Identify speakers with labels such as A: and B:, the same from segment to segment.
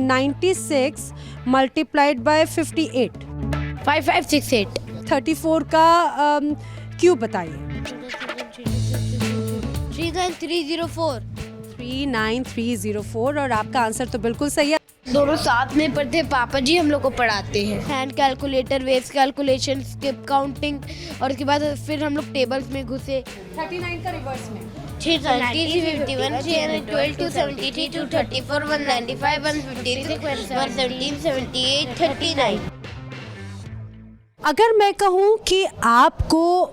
A: 96 multiplied by 58।
B: 5568।
A: 34 का cube बताइए।
B: 39304।
A: 39304 और आपका आंसर तो बिल्कुल सही है।
B: दोनों साथ में पढ़ते, पापा जी हम लोग को पढ़ाते हैं। Hand calculator, waves calculation, skip counting, और उसके बाद फिर हम लोग टेबल्स में घुसे।
A: 39 का रिवर्स में
B: 351, 312, 273, 234, 195, 153, 117, 78, 39।
A: अगर मैं कहूँ कि आपको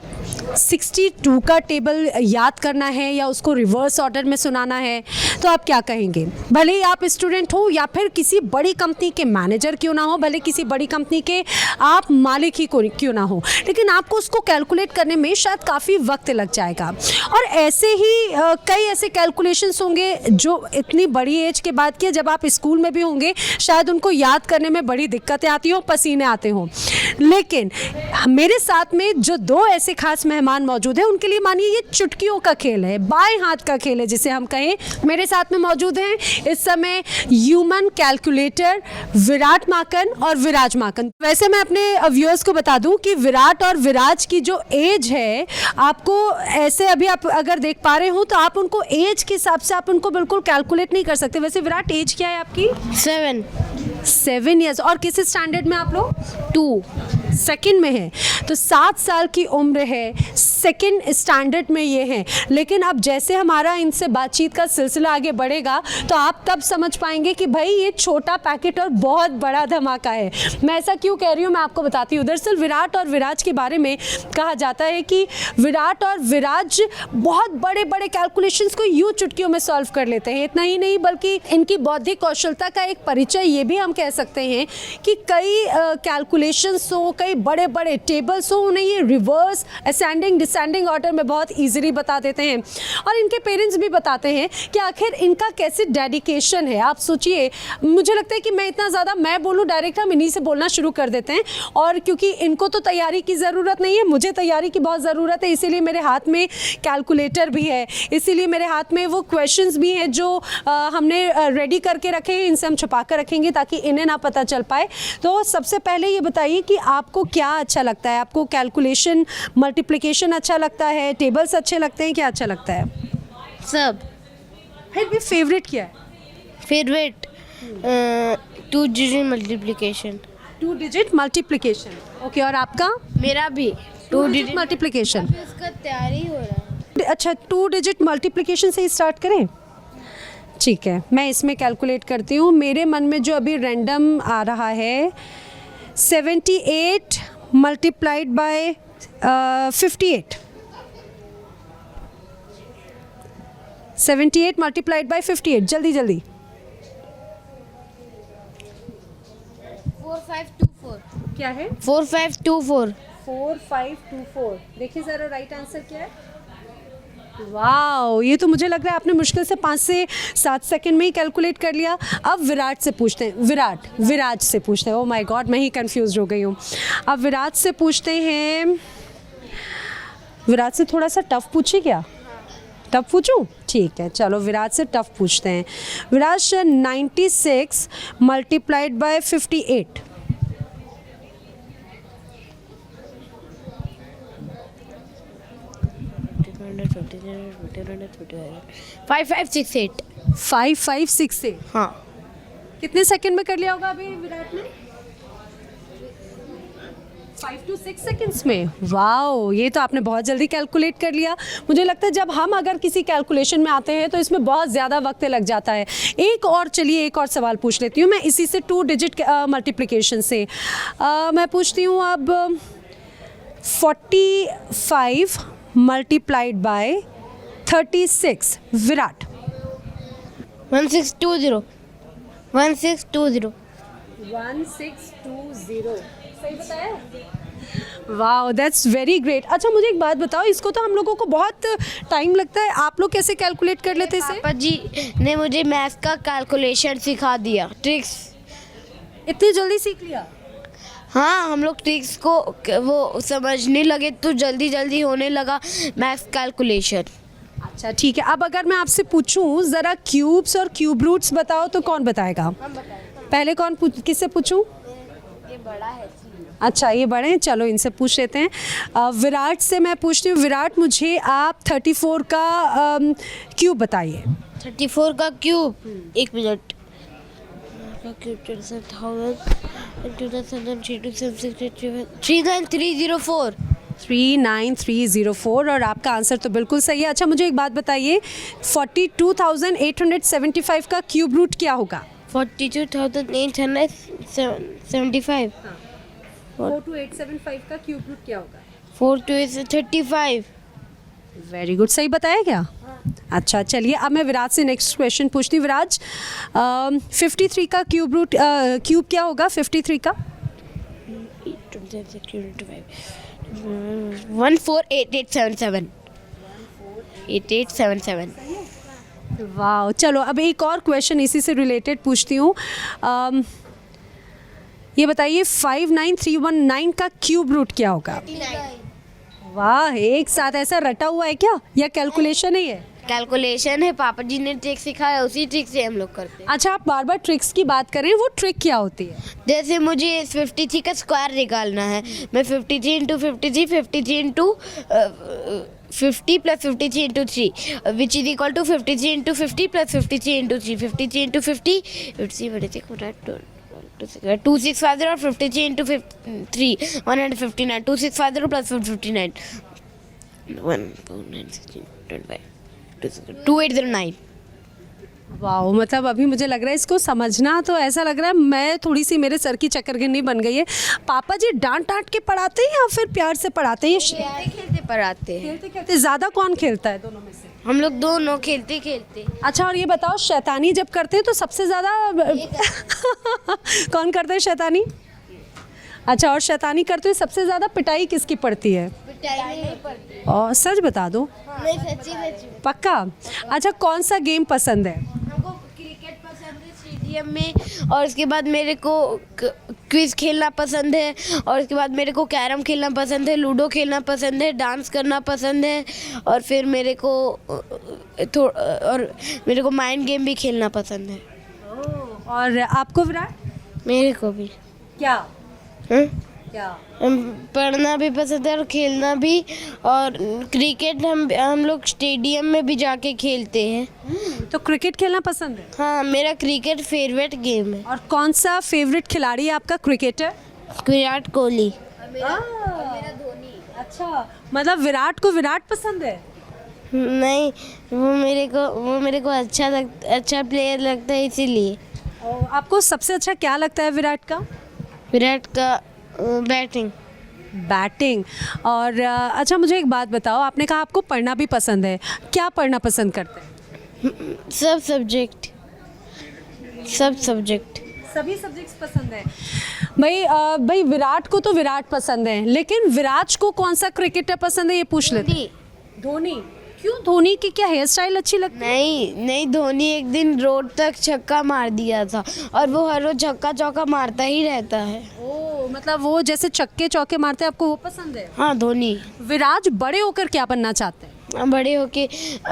A: 62 का टेबल याद करना है या उसको रिवर्स ऑर्डर में सुनाना है तो आप क्या कहेंगे? भले ही आप स्टूडेंट हो या फिर किसी बड़ी कंपनी के मैनेजर क्यों ना हो, भले किसी बड़ी कंपनी के आप मालिक ही क्यों ना हो, लेकिन आपको उसको कैलकुलेट करने में शायद काफ़ी वक्त लग जाएगा। और ऐसे ही कई ऐसे कैलकुलेशंस होंगे जो इतनी बड़ी एज के बाद किए, जब आप स्कूल में भी होंगे शायद उनको याद करने में बड़ी दिक्कतें आती हों, पसीने आते हों। लेकिन मेरे साथ में जो दो ऐसे खास मेहमान मौजूद हैं, उनके लिए मानिए ये चुटकियों का खेल है, बाएं हाथ का खेल है जिसे हम कहें। मेरे साथ में मौजूद हैं इस समय ह्यूमन कैलकुलेटर विराट माकन और विराज माकन। वैसे मैं अपने व्यूअर्स को बता दूं कि विराट और विराज की जो एज है, आपको ऐसे अभी आप अगर देख पा रहे हो तो आप उनको एज के हिसाब से आप उनको बिल्कुल कैलकुलेट नहीं कर सकते। वैसे विराट एज क्या है आपकी? 7 ईयर्स। और किस स्टैंडर्ड में आप लोग?
B: 2
A: सेकंड में है, तो 7 साल की उम्र है, सेकंड स्टैंडर्ड में ये है। लेकिन अब जैसे हमारा इनसे बातचीत का सिलसिला आगे बढ़ेगा तो आप तब समझ पाएंगे कि भाई ये छोटा पैकेट और बहुत बड़ा धमाका है। मैं ऐसा क्यों कह रही हूँ मैं आपको बताती हूँ। दरअसल विराट और विराज के बारे में कहा जाता है कि विराट और विराज बहुत बड़े बड़े कैलकुलेशंस को यूँ चुटकियों में सॉल्व कर लेते हैं। इतना ही नहीं बल्कि इनकी बौद्धिक कौशलता का एक परिचय ये भी हम कह सकते हैं कि कई कैलकुलेशंस हो, कई बड़े बड़े टेबल्स हो, उन्हें ये रिवर्स असेंडिंग डिसेंडिंग ऑर्डर में बहुत इजीली बता देते हैं। और इनके पेरेंट्स भी बताते हैं कि आखिर इनका कैसे डेडिकेशन है। आप सोचिए, मुझे लगता है कि मैं इतना ज़्यादा मैं बोलूँ डायरेक्ट हम इन्हीं से बोलना शुरू कर देते हैं। और क्योंकि इनको तो तैयारी की ज़रूरत नहीं है, मुझे तैयारी की बहुत ज़रूरत है, इसीलिए मेरे हाथ में कैलकुलेटर भी है, इसीलिए मेरे हाथ में वो क्वेश्चंस भी हैं जो हमने रेडी करके रखे हैं। इनसे हम छुपा कर रखेंगे ताकि इन्हें ना पता चल पाए। तो सबसे पहले ये बताइए कि आपको क्या अच्छा लगता है? आपको कैलकुलेशन, मल्टीप्लिकेशन अच्छा लगता है, टेबल्स अच्छे लगते हैं, क्या अच्छा लगता है?
B: सब।
A: फिर भी फेवरेट क्या है?
B: Favourite 2 digit multiplication.
A: 2 digit multiplication. Okay, और आपका?
B: मेरा भी 2 डिजिट
A: मल्टीप्लिकेशन।
B: इसका तैयारी हो रहा है।
A: अच्छा, 2 डिजिट मल्टीप्लिकेशन से ही स्टार्ट करें? ठीक है, मैं इसमें कैलकुलेट करती हूँ। मेरे मन में जो अभी रैंडम आ रहा है 78 मल्टीप्लाइड बाय 58। 78 multiplied by 58। जल्दी जल्दी।
B: 4524।
A: क्या है?
B: 4524।
A: 4524। देखिए ज़रा राइट आंसर क्या है? वाओ, ये तो मुझे लग रहा है आपने मुश्किल से 5 से 7 सेकंड में ही कैलकुलेट कर लिया। अब विराट से पूछते हैं, विराज से पूछते हैं। ओह माय गॉड, मैं ही कंफ्यूज हो गई हूँ। अब विराज से पूछते हैं। विराज से थोड़ा सा टफ पूछिए क्या? टफ पूछूं? ठीक है, चलो विराज से टफ पूछते हैं। विराज 96 मल्टीप्लाइड बाय 58।
B: 5568।
A: 5568।
B: हाँ।
A: कितने सेकंड में कर लिया होगा अभी विराट ने? 5 to 6 सेकंड्स में। वाओ, ये तो आपने बहुत जल्दी कैलकुलेट कर लिया। मुझे लगता है जब हम अगर किसी कैलकुलेशन में आते हैं तो इसमें बहुत ज़्यादा वक्त लग जाता है। एक और सवाल पूछ लेती हूँ मैं इसी से 2 डिजिट मल्टीप्लिकेशन से। मैं पूछती हूँ अब 45 मल्टीप्लाइड बाय 36। विराट।
B: 1620। 1620।
A: 1620। सही बताया? Wow, that's very great. अच्छा, मुझे एक बात बताओ, इसको तो हम लोगों को बहुत टाइम लगता है, आप लोग कैसे कैलकुलेट कर लेते हैं इसे?
B: पापा जी ने मुझे मैथ्स का कैलकुलेशन सिखा दिया, ट्रिक्स।
A: इतनी जल्दी सीख लिया?
B: हाँ, हम लोग ट्रिक्स को वो समझने लगे तो जल्दी जल्दी होने लगा मैथ्स कैलकुलेशन।
A: अच्छा ठीक है, अब अगर मैं आपसे पूछूं ज़रा क्यूब्स और क्यूब रूट्स बताओ तो कौन बताएगा? पहले किससे पूछूं?
B: ये बड़ा है।
A: अच्छा ये बड़े हैं, चलो इनसे पूछ लेते हैं। विराट से मैं पूछती हूँ। विराट, मुझे आप 34 का क्यूब बताइए।
B: 34 का क्यूब, एक मिनट का क्यूब 39304।
A: 39304 और आपका आंसर तो बिल्कुल सही है। अच्छा मुझे एक बात बताइए, 42,875 का क्यूब रूट क्या होगा?
B: 42,875।
A: 42875 का क्यूब रूट क्या होगा?
B: 42835।
A: वेरी गुड, सही बताया क्या? अच्छा चलिए, अब मैं विराज से नेक्स्ट क्वेश्चन पूछती हूँ। विराज, 53 का क्यूब रूट क्यूब क्या होगा? 53 का
B: 148877। 8877।
A: वाह, चलो अब एक और क्वेश्चन इसी से रिलेटेड पूछती हूँ। ये बताइए 59319 का क्यूब रूट क्या होगा? वाह, एक साथ ऐसा रटा हुआ है क्या या कैलकुलेशन है ये?
B: कैलकुलेशन है, पापा जी ने ट्रिक सिखाया, उसी ट्रिक से हम लोग करते हैं।
A: अच्छा, आप बार बार ट्रिक्स की बात करें, वो ट्रिक क्या होती है?
B: जैसे मुझे 53 का स्क्वायर निकालना है, मैं 53 into 53 53 into 50 plus 53 into 3 which is equal to 53 into 50 plus 53 into 3 53 into 50 2650 और 53 इंटू 3 159 2650 प्लस 59 2809।
A: वाह, मतलब अभी मुझे लग रहा है इसको समझना तो ऐसा लग रहा है मैं थोड़ी सी मेरे सर की चक्करगिन्नी बन गई है। पापा जी डांट डांट के पढ़ाते हैं या फिर प्यार से पढ़ाते हैं?
B: खेलते खेलते पढ़ाते हैं।
A: खेलते खेलते। ज़्यादा कौन खेलता है दोनों में से?
B: हम लोग दोनों खेलते खेलते।
A: अच्छा, और ये बताओ, शैतानी जब करते हैं तो सबसे ज़्यादा कौन करता है शैतानी? अच्छा, और शैतानी करते हुए सबसे ज़्यादा पिटाई किसकी पड़ती है?
B: पिटाई नहीं पड़ती।
A: और सच बता दो।
B: नहीं, सच्ची।
A: पक्का? अच्छा, कौन सा गेम पसंद है?
B: हमको क्रिकेट पसंद है स्टेडियम में, और उसके बाद मेरे को क्विज खेलना पसंद है, और उसके बाद मेरे को कैरम खेलना पसंद है, लूडो खेलना पसंद है, डांस करना पसंद है, और फिर मेरे को माइंड गेम भी खेलना पसंद है।
A: और आपको विराट?
B: मेरे को भी।
A: क्या?
B: हाँ?
A: क्या?
B: पढ़ना भी पसंद है और खेलना भी, और क्रिकेट हम लोग स्टेडियम में भी जाके खेलते हैं।
A: तो क्रिकेट खेलना पसंद है?
B: हाँ, मेरा क्रिकेट फेवरेट गेम है।
A: और कौन सा फेवरेट खिलाड़ी है आपका क्रिकेटर?
B: विराट कोहली।
A: मेरा धोनी। अच्छा, मतलब विराट को विराट पसंद है?
B: नहीं, वो मेरे को अच्छा प्लेयर लगता है, इसीलिए।
A: और आपको सबसे अच्छा क्या लगता है विराट का?
B: विराट का बैटिंग।
A: बैटिंग। और अच्छा मुझे एक बात बताओ, आपने कहा आपको पढ़ना भी पसंद है, क्या पढ़ना पसंद करते हैं?
B: सब सब्जेक्ट।
A: सभी सब्जेक्ट्स पसंद है। भाई विराट को तो विराट पसंद है, लेकिन विराट को कौन सा क्रिकेटर पसंद है ये पूछ लेते हैं। धोनी। क्यों? धोनी की क्या हेयर स्टाइल अच्छी लगती है?
B: नहीं, धोनी एक दिन रोड तक छक्का मार दिया था, और वो हर रोज छक्का चौका मारता ही रहता है।
A: ओ, मतलब वो जैसे छक्के चौके मारते हैं, आपको वो पसंद है?
B: हाँ, धोनी।
A: विराट बड़े होकर क्या बनना चाहते हैं?
B: हम बड़े होके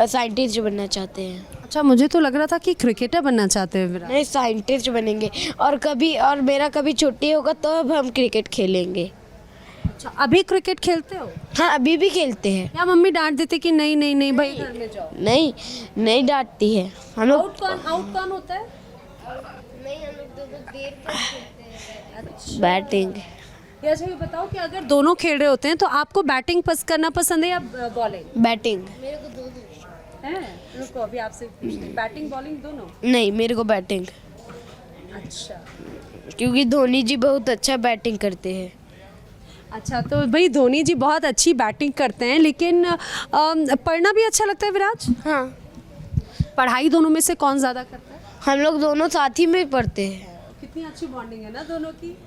B: साइंटिस्ट बनना चाहते हैं।
A: अच्छा, मुझे तो लग रहा था कि क्रिकेटर बनना चाहते हैं विराट।
B: नहीं, साइंटिस्ट बनेंगे, और मेरा कभी छुट्टी होगा तो अब हम क्रिकेट खेलेंगे।
A: अच्छा, अभी क्रिकेट खेलते हो?
B: हाँ, अभी भी खेलते हैं।
A: या मम्मी डांट देती कि नहीं भाई घर में जाओ?
B: नहीं डांटती है। हम लोग
A: आउट कौन होता है?
B: नहीं, हम लोग दोनों देर तक खेलते हैं। बैटिंग।
A: अच्छा, ये बताओ कि अगर दोनों खेल रहे होते हैं तो आपको बैटिंग करना पसंद है या बॉलिंग?
B: बैटिंग।
A: मेरे को दोनों है। रुको, अभी आपसे बैटिंग बॉलिंग दोनों?
B: नहीं, मेरे को बैटिंग।
A: अच्छा,
B: क्योंकि धोनी जी बहुत अच्छा बैटिंग करते हैं।
A: अच्छा, तो भाई धोनी जी बहुत अच्छी बैटिंग करते हैं, लेकिन पढ़ना भी अच्छा लगता है विराट?
B: हाँ,
A: पढ़ाई दोनों में से कौन ज़्यादा करता है?
B: हम लोग दोनों साथ ही में पढ़ते हैं।
A: कितनी अच्छी बॉन्डिंग है ना दोनों की।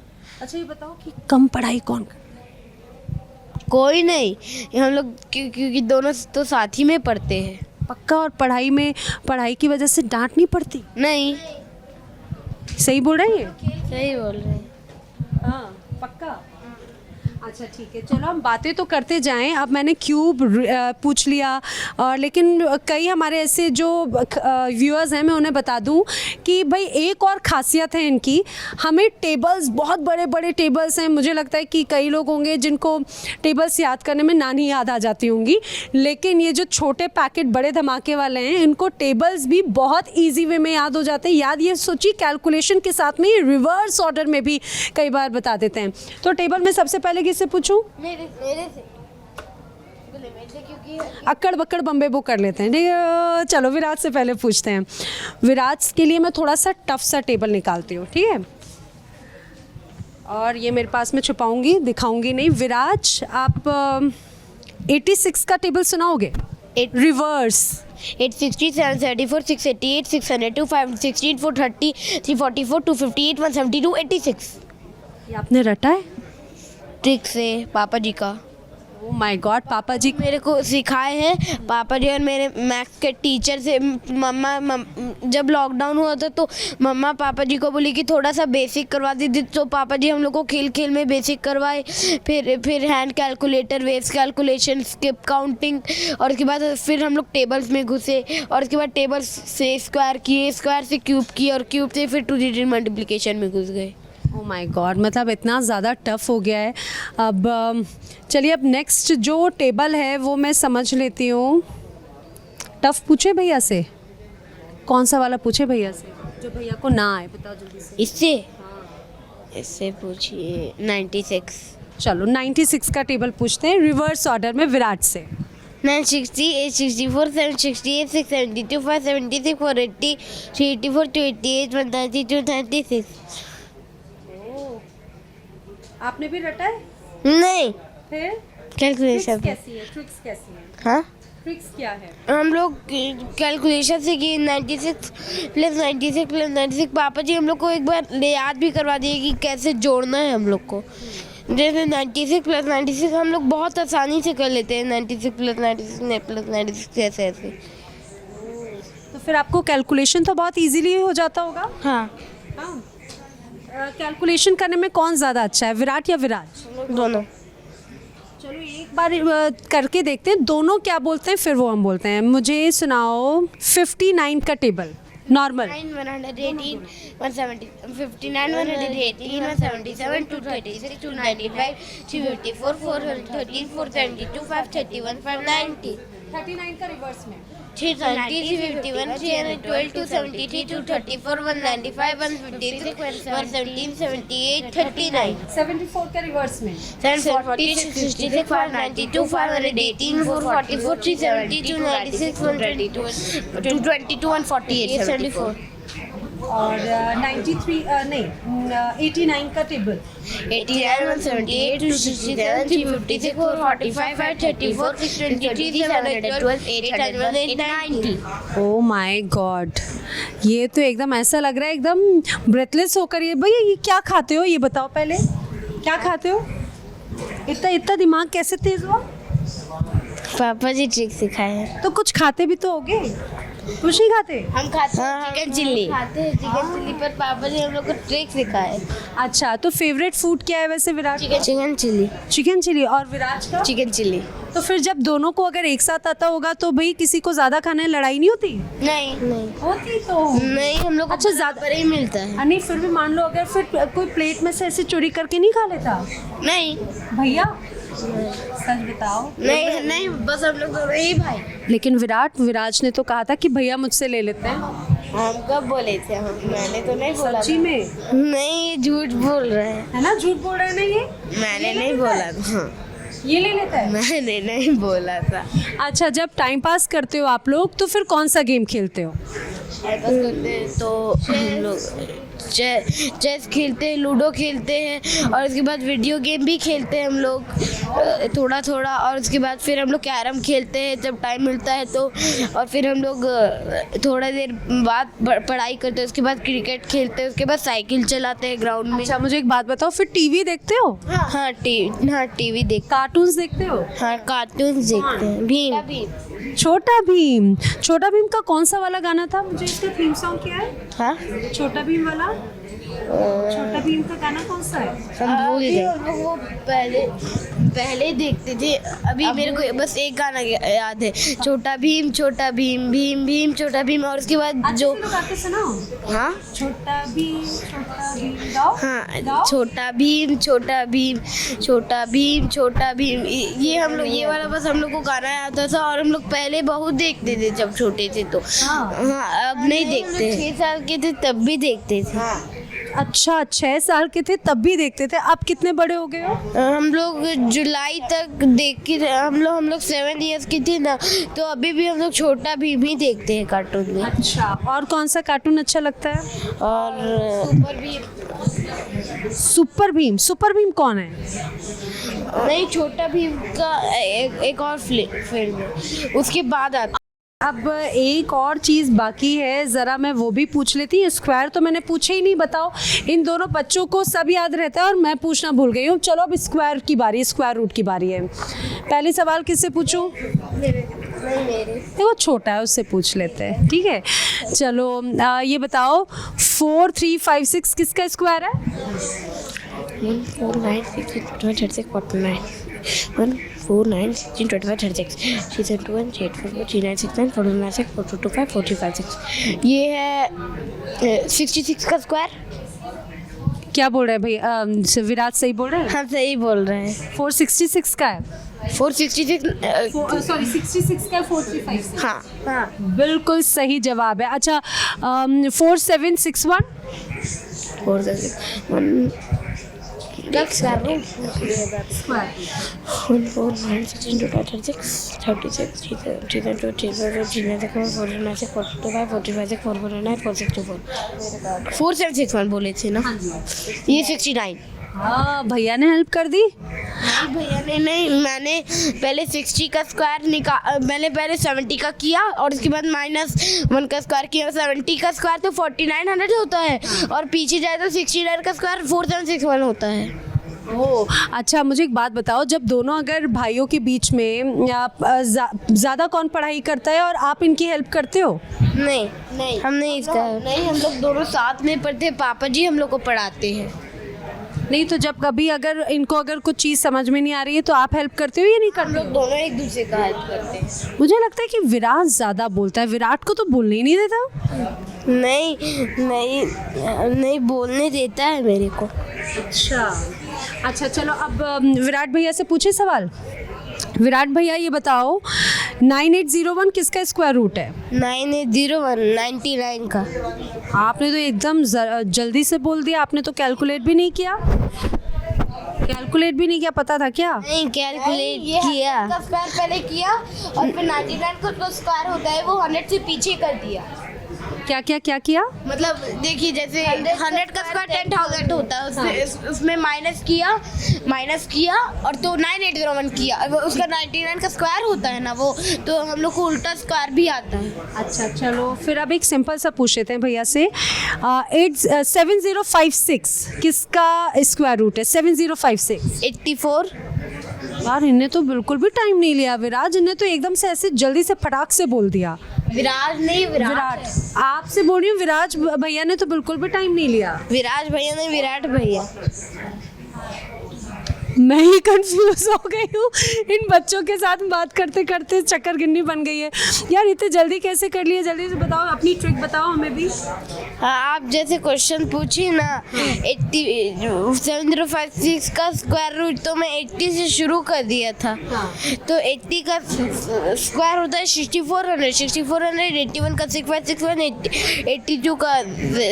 A: अच्छा, ये बताओ कि कम पढ़ाई कौन करता है?
B: कोई नहीं, हम लोग क्योंकि दोनों तो साथ ही में पढ़ते हैं।
A: पक्का? और पढ़ाई की वजह से डांट नहीं पड़ती?
B: नहीं।
A: सही बोल रहे हैं ये?
B: सही बोल रहे हैं।
A: हाँ, पक्का। अच्छा ठीक है, चलो हम बातें तो करते जाएं। अब मैंने क्यूब पूछ लिया, और लेकिन कई हमारे ऐसे जो व्यूअर्स हैं, मैं उन्हें बता दूं कि भाई एक और खासियत है इनकी, हमें टेबल्स, बहुत बड़े बड़े टेबल्स हैं। मुझे लगता है कि कई लोग होंगे जिनको टेबल्स याद करने में नानी याद आ जाती होंगी, लेकिन ये जो छोटे पैकेट बड़े धमाके वाले हैं, इनको टेबल्स भी बहुत ईजी वे में याद हो जाते हैं। याद ये सोचिए, कैलकुलेशन के साथ में रिवर्स ऑर्डर में भी कई बार बता देते हैं। तो टेबल में सबसे पहले किससे पूछूं?
B: मेरे से क्योंकि
A: अक्कड़ बक्कड़ बम्बे वो कर लेते हैं। ठीक है, चलो विराज से पहले पूछते हैं। विराज के लिए मैं थोड़ा सा टफ सा टेबल निकालती हूँ, ठीक है? और ये मेरे पास में छुपाऊंगी, दिखाऊंगी नहीं। विराज, आप 86 का टेबल सुनाओगे? रिवर्स
B: 860, 734, 688, 600, 216, 430, 344, 258, 170, 286।
A: ये आपने रटा है?
B: ट्रिक से पापा जी का।
A: ओ माय गॉड, पापा जी
B: मेरे को सिखाए हैं पापा जी और मेरे मैथ्स के टीचर से। मम्मा जब लॉकडाउन हुआ था तो मम्मा पापा जी को बोली कि थोड़ा सा बेसिक करवा दीजिए, तो पापा जी हम लोग को खेल खेल में बेसिक करवाए। फिर hand calculator, waves calculation, skip counting, और उसके बाद फिर हम लोग टेबल्स में घुसे, और उसके बाद टेबल्स से स्क्वायर किए, स्क्वायर से क्यूब किए, और क्यूब से फिर 2 डिजिट मल्टीप्लिकेशन में घुस गए।
A: ओ माय गॉड, मतलब इतना ज़्यादा टफ हो गया है। अब चलिए, अब नेक्स्ट जो टेबल है वो मैं समझ लेती हूँ। टफ पूछे भैया से? कौन सा वाला पूछे भैया से जो भैया को ना आए? बताओ जल्दी से।
B: इससे पूछिए 96।
A: चलो 96 का टेबल पूछते हैं रिवर्स ऑर्डर में विराट से।
B: 960, 864, 768, 672, 576, 480, 384, 288, 190, 296।
A: आपने भी रटा है?
B: नहीं,
A: फिर
B: कैलकुलेशन।
A: कैसी है? ट्रिक्स कैसी है?
B: हाँ,
A: ट्रिक्स क्या है?
B: हम लोग कैलकुलेशन से किए 96 प्लस 96 प्लस 96। पापा जी हम लोग को एक बार याद भी करवा दिए कि कैसे जोड़ना है हम लोग को। जैसे 96 प्लस 96 हम लोग बहुत आसानी से कर लेते हैं। 96 प्लस 96 प्लस 96 ऐसे ऐसे।
A: तो फिर आपको कैलकुलेशन तो बहुत इजीली हो जाता होगा।
B: हाँ,
A: कैलकुलेशन करने में कौन ज़्यादा अच्छा है, विराट या विराज?
B: दोनों।
A: चलो एक बार करके देखते हैं दोनों क्या बोलते हैं, फिर वो हम बोलते हैं। मुझे सुनाओ 59 का टेबल नॉर्मल।
B: 118, 170, 59, 118, 177, 236, 295, 354, 413, 472, 531, 590।
A: 39 का रिवर्स में
B: 390, 351, 312, 273, 234, 195, 156, 117, 78, 39।
A: 74 का रिवर्स में
B: 740, 666, 592, 518, 444, 370, 296, 122, 222, 148, 74।
A: और 93 नहीं 89 का टेबल
B: 89, 178, 267, 356, 445, 534, 623, 712, 801, 890।
A: ओ माय गॉड, ये तो एकदम ऐसा लग रहा है एकदम ब्रेथलेस होकर। ये भैया ये क्या खाते हो, ये बताओ पहले क्या खाते हो? इतना इतना दिमाग कैसे तेज हुआ?
B: पापा जी ट्रिक सिखाए हैं।
A: तो कुछ खाते भी तो होगे, कुछ नहीं खाते?
B: हम खाते हैं चिकन चिल्ली। खाते हैं चिकन चिल्ली, पर पापा जी हम लोग को ट्रिक सिखाए।
A: अच्छा, तो फेवरेट फूड क्या है वैसे Virat?
B: Chicken chilli.
A: Chicken chilli. और विराज का?
B: Chicken chilli.
A: तो फिर जब दोनों को अगर एक साथ आता होगा तो भाई किसी को ज्यादा खाना है, लड़ाई नहीं होती?
B: नहीं
A: होती तो
B: नहीं, हम लोग को
A: अच्छा ज्यादा
B: बराबर ही मिलता है।
A: नहीं, फिर भी मान लो अगर फिर कोई प्लेट में से ऐसे चोरी करके नहीं खा लेता
B: नहीं
A: भैया? सच बताओ।
B: नहीं, बस हम लोग दोनों ही भाई।
A: लेकिन विराज ने तो कहा था कि भैया मुझसे ले लेते हैं।
B: हम कब बोले थे? मैंने तो नहीं बोला।
A: सच्ची में?
B: नहीं, झूठ बोल रहे हैं।
A: है ना, झूठ बोल रहे हैं ना ये?
B: मैंने नहीं बोला था।
A: ये ले लेता है?
B: मैंने नहीं बोला था।
A: अच्छा, जब टाइम पास करते हो आप लोग तो फिर कौन सा गेम खेलते हो?
B: तो हम लोग चेस खेलते हैं, लूडो खेलते हैं, और उसके बाद वीडियो गेम भी खेलते हैं हम लोग थोड़ा थोड़ा। और उसके बाद फिर हम लोग कैरम खेलते हैं जब टाइम मिलता है तो। और फिर हम लोग थोड़ा देर बाद पढ़ाई करते हैं, उसके बाद क्रिकेट खेलते हैं, उसके बाद साइकिल चलाते हैं ग्राउंड में।
A: अच्छा, मुझे एक बात बताओ, फिर टीवी देखते हो?
B: हाँ, टीवी देख।
A: कार्टून्स देखते हो?
B: हाँ, कार्टून्स देखते हैं। भीम।
A: छोटा भीम। छोटा भीम का कौन सा वाला गाना था? मुझे इसका थीम सॉन्ग क्या है?
B: हाँ,
A: छोटा भीम वाला? छोटा भीम का गाना कौन सा है?
B: हम भूल गए। वो पहले देखते थे, अभी मेरे को बस एक गाना याद है, छोटा भीम भीम भीम छोटा भीम, और उसके बाद जो
A: गाते सुनाओ।
B: हाँ
A: छोटा भीम गाओ।
B: हाँ, छोटा भीम ये हम लोग, ये वाला बस हम लोग को गाना आता था, और हम लोग पहले बहुत देखते थे जब छोटे थे तो। हाँ, अब नहीं देखते। 6 साल के थे तब भी देखते थे।
A: अच्छा, 6 साल के थे तब भी देखते थे। अब कितने बड़े हो गए हो?
B: हम लोग जुलाई तक देख के, हम लोग 7 इयर्स की थी ना, तो अभी भी हम लोग छोटा भीम ही देखते हैं कार्टून में।
A: अच्छा, और कौन सा कार्टून अच्छा लगता है?
B: और
A: सुपर भीम कौन है?
B: नहीं, छोटा भीम का एक और फिल्म है, उसके बाद आता।
A: अब एक और चीज़ बाकी है, ज़रा मैं वो भी पूछ लेती हूँ। स्क्वायर तो मैंने पूछे ही नहीं, बताओ। इन दोनों बच्चों को सब याद रहता है और मैं पूछना भूल गई हूँ। चलो अब स्क्वायर की बारी है, स्क्वायर रूट की बारी है। पहले सवाल किससे पूछूं? वो छोटा है, उससे पूछ लेते हैं, ठीक है। चलो ये बताओ, 4 3 5 6 किसका स्क्वायर है?
B: 1 4 9 6 36 49 1 4 9 16 25 36 6 7 2 1 8 4 4 3 9 6 9 4 9 6 4 2 2 5 4 3 5 6। ये है 66 का स्क्वायर।
A: क्या बोल रहे हैं भाई? विराट सही बोल रहे हैं?
B: हाँ, सही बोल रहे हैं।
A: 466 का है।
B: 466
A: सॉरी 66 का 435।
B: हाँ हाँ,
A: बिल्कुल सही जवाब है। अच्छा 4761
B: 4 7 1 1 4 9 16 36 36 3 2 3 4761 बोले थे ना। ये 69।
A: हाँ, भैया ने हेल्प कर दी।
B: नहीं, भैया ने नहीं, मैंने पहले 60 का स्क्वायर मैंने पहले 70 का किया, और उसके बाद -1 का स्क्वायर किया। 70 का स्क्वायर तो 4900 होता है, और पीछे जाए तो 69 का स्क्वायर 4761 होता है।
A: ओह, अच्छा मुझे एक बात बताओ, जब दोनों अगर भाइयों के बीच में ज़्यादा कौन पढ़ाई करता है और आप इनकी हेल्प करते हो?
B: नहीं, हम नहीं इसका नहीं, हम लोग दोनों साथ में पढ़ते हैं। पापा जी हम लोग को पढ़ाते हैं।
A: नहीं तो जब कभी अगर कुछ चीज़ समझ में नहीं आ रही है तो आप हेल्प करते हो या नहीं करते?
B: हम लोग दोनों एक दूसरे का हेल्प करते हैं।
A: मुझे लगता है कि विराट ज़्यादा बोलता है, विराट को तो बोलने ही नहीं देता।
B: नहीं बोलने देता है मेरे को।
A: अच्छा चलो अब विराट भैया से पूछे सवाल। विराट भैया ये बताओ, 9801 किसका स्क्वायर रूट है?
B: 9801 99 का।
A: आपने तो एकदम जल्दी से बोल दिया, आपने तो कैलकुलेट भी नहीं किया। पता था क्या?
B: नहीं, कैलकुलेट किया। स्क्वायर पहले किया, और फिर 99 को जो स्क्वायर होता है वो 100 से पीछे कर दिया।
A: क्या किया?
B: मतलब देखिए, जैसे 100 का स्क्वायर 10,000 होता है, उसमें माइनस किया और तो 9801 किया। उसका 99 का स्क्वायर होता है ना वो, तो हम लोग को उल्टा स्क्वायर भी आता है।
A: अच्छा चलो, फिर अब एक सिंपल सा पूछ लेते हैं भैया से। 7056 किसका स्क्वायर रूट है? 7056
B: 84।
A: यार इन्हें तो बिल्कुल भी टाइम नहीं लिया विराज, इन्हें तो एकदम से ऐसे जल्दी से फटाक से बोल दिया।
B: विराट
A: आपसे बोल रही हूँ, विराज भैया ने तो बिल्कुल भी टाइम नहीं लिया।
B: विराट भैया नहीं, विराट भैया।
A: मैं ही कंफ्यूज हो गई हूँ, इन बच्चों के साथ बात करते करते चक्कर गिन्नी बन गई है। यार इतने जल्दी कैसे कर लिए? जल्दी से बताओ, अपनी ट्रिक बताओ हमें भी।
B: हाँ, आप जैसे क्वेश्चन पूछिए ना, 7056 का स्क्वायर रूट तो मैं 80 से शुरू कर दिया था। तो 80 का स्क्वायर होता है 6400, 81 का 6561, 82 का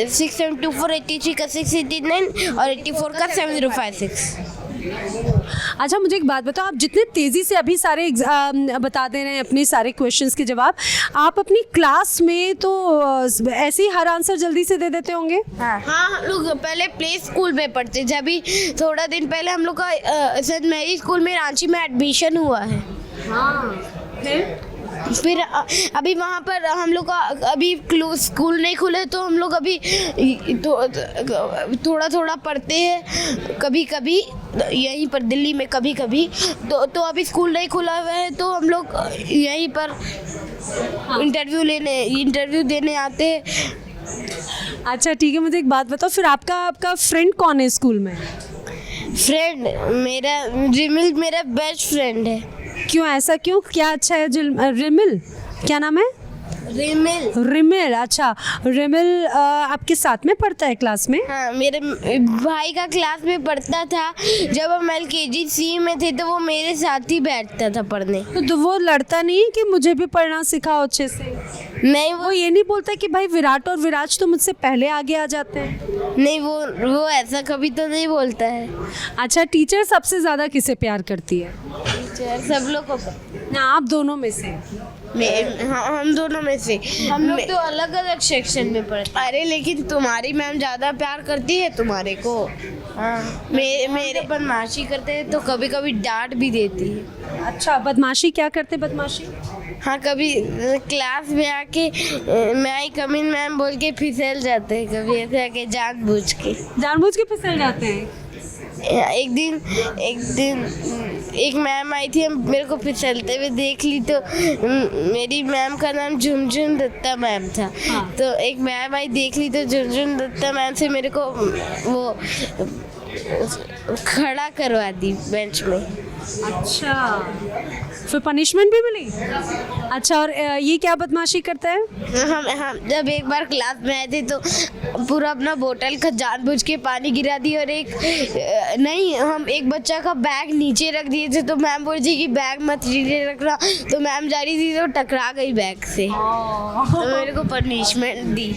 B: 6724, 83 का 689 और 84 का 7056।
A: अच्छा मुझे एक बात बताओ, आप जितने तेज़ी से अभी सारे बता दे रहे हैं अपने सारे क्वेश्चंस के जवाब, आप अपनी क्लास में तो ऐसे ही हर आंसर जल्दी से दे देते होंगे?
B: हाँ, हम लोग पहले प्ले स्कूल में पढ़ते थे। अभी थोड़ा दिन पहले हम लोग का सेंट मैरी स्कूल में रांची में एडमिशन हुआ है। फिर अभी वहाँ पर हम लोग का अभी स्कूल नहीं खुले, तो हम लोग अभी थोड़ा पढ़ते हैं। कभी यहीं पर दिल्ली में, कभी तो अभी स्कूल नहीं खुला हुआ है, तो हम लोग यहीं पर इंटरव्यू देने आते हैं।
A: अच्छा ठीक है, मुझे एक बात बताओ, फिर आपका फ्रेंड कौन है स्कूल में?
B: फ्रेंड मेरा रिमिल मेरा बेस्ट फ्रेंड है।
A: क्यों, ऐसा क्यों, क्या अच्छा है? रिमिल, क्या नाम है?
B: रिमिल।
A: रिमिल, अच्छा। रिमिल आपके साथ में पढ़ता है क्लास में?
B: हाँ, मेरे भाई का क्लास में पढ़ता था। जब हम LKG C में थे तो वो मेरे साथ ही बैठता था पढ़ने।
A: तो वो लड़ता नहीं है कि मुझे भी पढ़ना सिखाओ अच्छे से?
B: नहीं,
A: वो ये नहीं बोलता कि भाई विराट और विराज तो मुझसे पहले आगे आ जाते हैं?
B: नहीं, वो ऐसा कभी तो नहीं बोलता है।
A: अच्छा, टीचर सबसे ज़्यादा किसे प्यार करती है?
B: टीचर सब लोग को।
A: ना, आप दोनों में से?
B: हाँ, हम दोनों में से। हम लोग तो अलग अलग सेक्शन में पढ़ते। अरे लेकिन तुम्हारी मैम ज़्यादा प्यार करती है तुम्हारे को। हाँ, मेरे बदमाशी करते हैं तो कभी कभी डांट भी देती है।
A: अच्छा, बदमाशी क्या करते, बदमाशी?
B: हाँ, कभी क्लास में आके मैं आई कम इन मैम बोल के फिसल जाते हैं, कभी ऐसे आके जानबूझ के
A: फिसल जाते हैं?
B: एक दिन एक मैम आई थी, मेरे को फिसलते हुए देख ली तो मेरी मैम का नाम झुनझुन दत्ता मैम था।
A: हाँ।
B: तो एक मैम आई, देख ली तो झुनझुन दत्ता मैम से मेरे को वो खड़ा करवा दी बेंच में।
A: अच्छा, फिर पनिशमेंट भी मिली? अच्छा, और ये क्या बदमाशी करता है?
B: हम जब एक बार क्लास में आए थे तो पूरा अपना बोतल का जानबूझ के पानी गिरा दी और हम एक बच्चा का बैग नीचे रख दिए थे तो मैम बोल रही कि बैग मत नीचे रखना, तो मैम जा रही थी तो टकरा गई बैग से, तो मेरे को पनिशमेंट दी।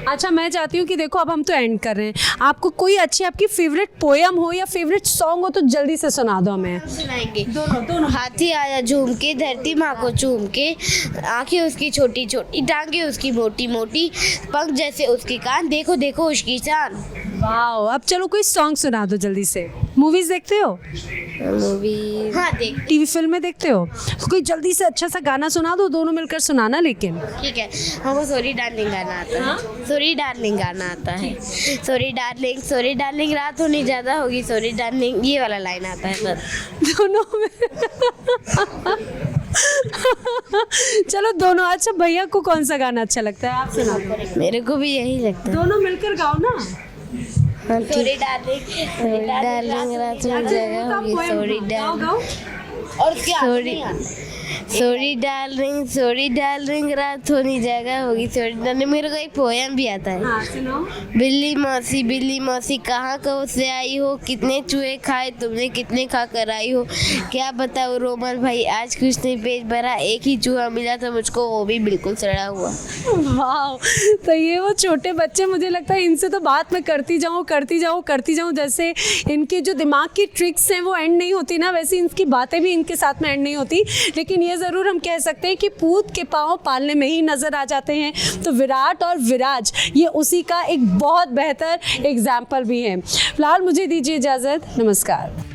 A: अच्छा, मैं चाहती हूँ कि देखो अब हम तो एंड कर रहे हैं, आपको कोई अच्छी आपकी फेवरेट पोयम हो या फेवरेट सॉन्ग हो तो जल्दी से सुना दो हमें।
B: सुनाएंगे दोनों। हाथी आया झूम के, धरती माँ को चूम के, आंखें उसकी छोटी छोटी, टांगे उसकी मोटी मोटी, पंख जैसे उसके कान, देखो देखो उसकी शान।
A: वाओ, अब चलो कोई सॉन्ग सुना दो जल्दी से। मूवीज देखते हो?
B: मूवी हाँ देख।
A: टीवी फिल्में देखते हो? कोई जल्दी से अच्छा सा गाना सुना दो, दोनों मिलकर सुनाना। लेकिन
B: ठीक है, हमको सॉरी डार्लिंग गाना आता है। सॉरी डार्लिंग गाना आता है। सॉरी डार्लिंग रात होनी ज़्यादा होगी, सॉरी डार्लिंग, ये वाला लाइन आता है बस
A: दोनों में। चलो दोनों। अच्छा, भैया को कौन सा गाना अच्छा लगता है, आप सुना दो।
B: मेरे को भी यही लगता है।
A: दोनों मिलकर गाओ ना।
B: सॉरी डार्लिंग रात होनी ज़्यादा होगी, सॉरी डार्लिंग। और क्या? सॉरी डार्लिंग रात होनी जगह होगी, सॉरी डार्लिंग। मेरे को एक पोएम भी आता है।
A: हाँ, सुनो।
B: बिल्ली मौसी कहाँ कब से आई हो, कितने चूहे खाए तुमने, कितने खा कर आई हो, क्या बताओ रोमल भाई आज कुछ नहीं पेट भरा, एक ही चूहा मिला था मुझको, वो भी बिल्कुल सड़ा हुआ।
A: वाह, तो ये वो छोटे बच्चे, मुझे लगता है इनसे तो बात मैं करती जाऊँ, जैसे इनके जो दिमाग की ट्रिक्स हैं वो एंड नहीं होती ना, वैसे इनकी बातें भी इनके साथ में एंड नहीं होती। लेकिन ये ज़रूर हम कह सकते हैं कि पूत के पाँव पालने में ही नज़र आ जाते हैं। तो विराट और विराज ये उसी का एक बहुत बेहतर एग्जाम्पल भी है। फिलहाल मुझे दीजिए इजाज़त, नमस्कार।